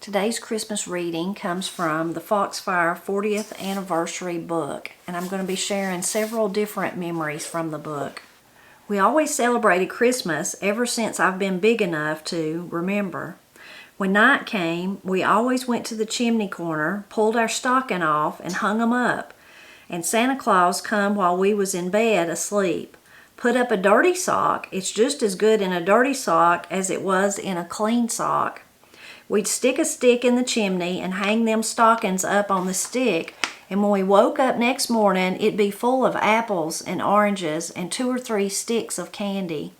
Today's Christmas reading comes from the Foxfire 40th Anniversary book, and I'm going to be sharing several different memories from the book. We always celebrated Christmas ever since I've been big enough to remember. When night came, we always went to the chimney corner, pulled our stocking off, and hung 'em up. And Santa Claus come while we was in bed asleep. Put up a dirty sock. It's just as good in a dirty sock as it was in a clean sock. We'd stick a stick in the chimney and hang them stockings up on the stick, and when we woke up next morning, it'd be full of apples and oranges and 2 or 3 sticks of candy.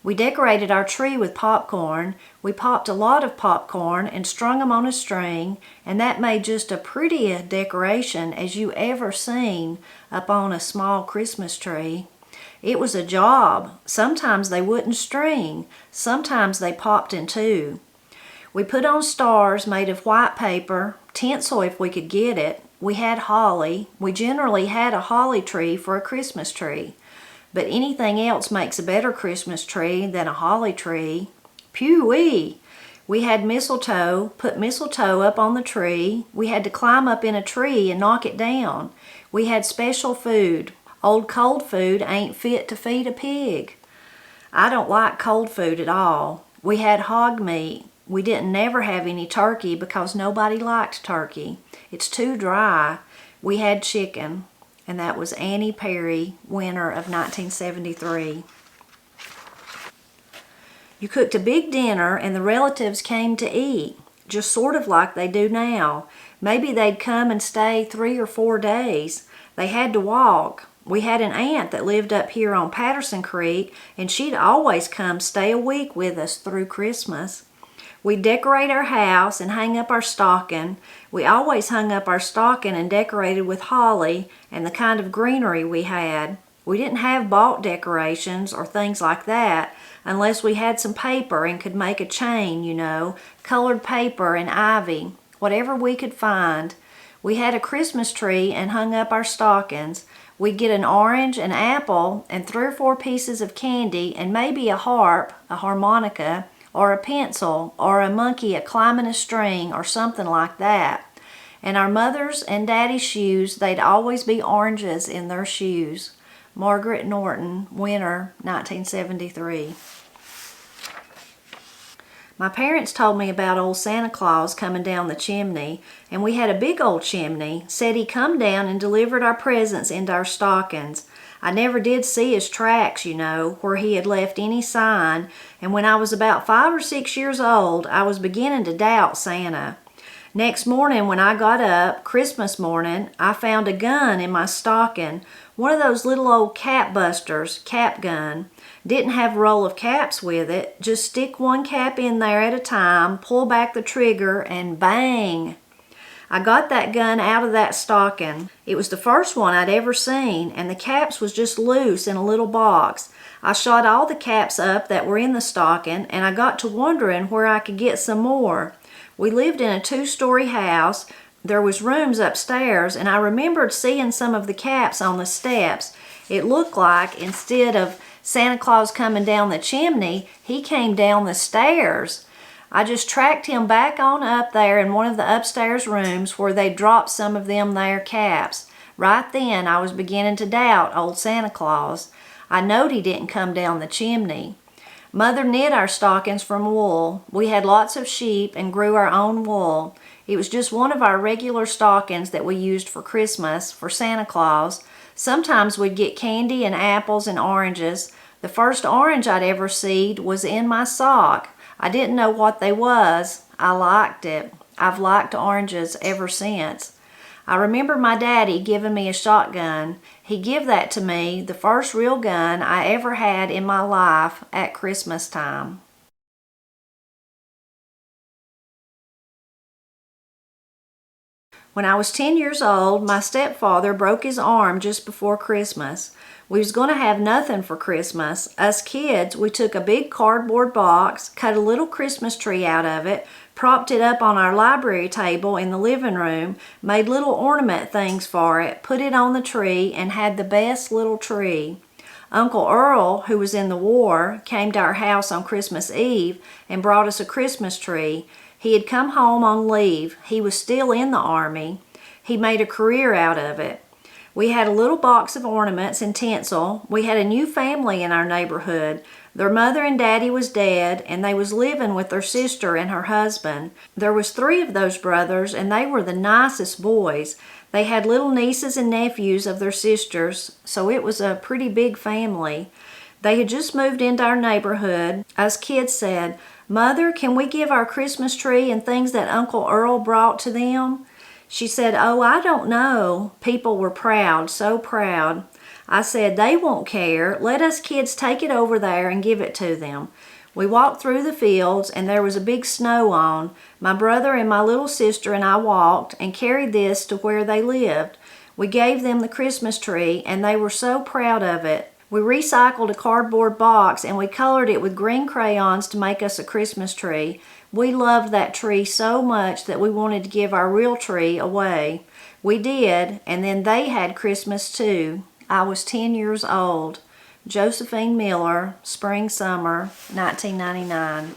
We decorated our tree with popcorn. We popped a lot of popcorn and strung them on a string, and that made just a pretty decoration as you ever seen up on a small Christmas tree. It was a job. Sometimes they wouldn't string. Sometimes they popped in two. We put on stars made of white paper, tinsel if we could get it. We had holly. We generally had a holly tree for a Christmas tree. But anything else makes a better Christmas tree than a holly tree. Pew-wee! We had mistletoe, put mistletoe up on the tree. We had to climb up in a tree and knock it down. We had special food. Old cold food ain't fit to feed a pig. I don't like cold food at all. We had hog meat. We didn't never have any turkey because nobody liked turkey. It's too dry. We had chicken, and that was Annie Perry, winter of 1973. You cooked a big dinner and the relatives came to eat, just sort of like they do now. Maybe they'd come and stay 3 or 4 days. They had to walk. We had an aunt that lived up here on Patterson Creek, and she'd always come stay a week with us through Christmas. We'd decorate our house and hang up our stocking. We always hung up our stocking and decorated with holly and the kind of greenery we had. We didn't have bought decorations or things like that unless we had some paper and could make a chain, you know, colored paper and ivy, whatever we could find. We had a Christmas tree and hung up our stockings. We'd get an orange, an apple, and 3 or 4 pieces of candy and maybe a harp, a harmonica, or a pencil, or a monkey a-climbing a string, or something like that. And our mother's and daddy's shoes, they'd always be oranges in their shoes. Margaret Norton, winter, 1973. My parents told me about old Santa Claus coming down the chimney, and we had a big old chimney. Said he come down and delivered our presents into our stockings. I never did see his tracks, you know, where he had left any sign, and when I was about 5 or 6 years old, I was beginning to doubt Santa. Next morning when I got up, Christmas morning, I found a gun in my stocking, one of those little old cap busters, cap gun. Didn't have a roll of caps with it, just stick one cap in there at a time, pull back the trigger, and bang! I got that gun out of that stocking. It was the first one I'd ever seen, and the caps was just loose in a little box. I shot all the caps up that were in the stocking, and I got to wondering where I could get some more. We lived in a 2-story house. There was rooms upstairs, and I remembered seeing some of the caps on the steps. It looked like instead of Santa Claus coming down the chimney, he came down the stairs. I just tracked him back on up there in one of the upstairs rooms where they dropped some of them there caps. Right then, I was beginning to doubt old Santa Claus. I knowed he didn't come down the chimney. Mother knit our stockings from wool. We had lots of sheep and grew our own wool. It was just one of our regular stockings that we used for Christmas, for Santa Claus. Sometimes we'd get candy and apples and oranges. The first orange I'd ever seed was in my sock. I didn't know what they was. I liked it. I've liked oranges ever since. I remember my daddy giving me a shotgun. He give that to me, the first real gun I ever had in my life, at Christmas time. When I was 10 years old, my stepfather broke his arm just before Christmas. We was going to have nothing for Christmas. Us kids, we took a big cardboard box, cut a little Christmas tree out of it, propped it up on our library table in the living room, made little ornament things for it, put it on the tree, and had the best little tree. Uncle Earl, who was in the war, came to our house on Christmas Eve and brought us a Christmas tree. He had come home on leave. He was still in the Army. He made a career out of it. We had a little box of ornaments and tinsel. We had a new family in our neighborhood. Their mother and daddy was dead, and they was living with their sister and her husband. There was 3 of those brothers, and they were the nicest boys. They had little nieces and nephews of their sisters, so it was a pretty big family. They had just moved into our neighborhood. Us kids said, "Mother, can we give our Christmas tree and things that Uncle Earl brought to them?" She said, "Oh, I don't know." People were proud, so proud. I said, "They won't care. Let us kids take it over there and give it to them." We walked through the fields, and there was a big snow on. My brother and my little sister and I walked and carried this to where they lived. We gave them the Christmas tree, and they were so proud of it. We recycled a cardboard box, and we colored it with green crayons to make us a Christmas tree. We loved that tree so much that we wanted to give our real tree away. We did, and then they had Christmas too. I was 10 years old. Josephine Miller, Spring Summer, 1999.